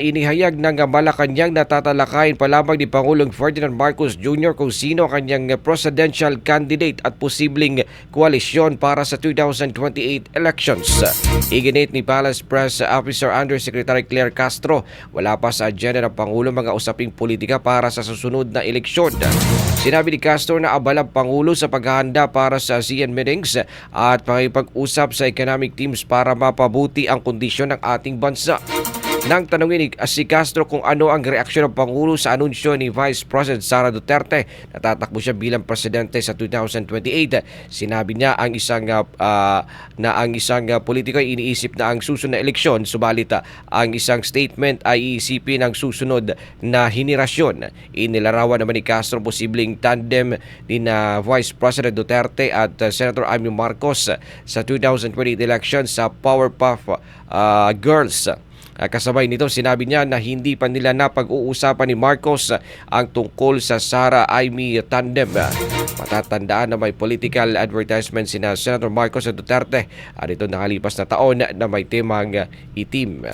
Inihayag ng Malacanang na tatalakayin pa lamang ni Pangulong Ferdinand Marcos Jr. kung sino ang kanyang presidential candidate at posibleng koalisyon para sa 2028 elections. Iginit ni Palace Press Officer Undersecretary Claire Castro, wala pa sa agenda ng Pangulo mga usaping politika para sa susunod na eleksyon. Sinabi ni Castro na abalang Pangulo sa paghahanda para sa ASEAN meetings at pakipag-usap sa economic teams para mapabuti ang kondisyon ng ating bansa. Nang tanungin si Castro kung ano ang reaksyon ng Pangulo sa anunsyo ni Vice President Sara Duterte na tatakbo siya bilang presidente sa 2028, sinabi niya ang isang politiko ay iniisip na ang susunod na eleksyon, subalit ang isang statement ay iisipin ang susunod na henerasyon. Inilarawan naman ni Castro posibleng tandem ni Vice President Duterte at Senator Amy Marcos sa 2028 election sa Powerpuff Girls. Kasabay nito, sinabi niya na hindi pa nila napag-uusapan ni Marcos ang tungkol sa Sara Amy tandem. Matatandaan na may political advertisement sina Senator Marcos at Duterte at ito nakalipas na taon na may temang itim.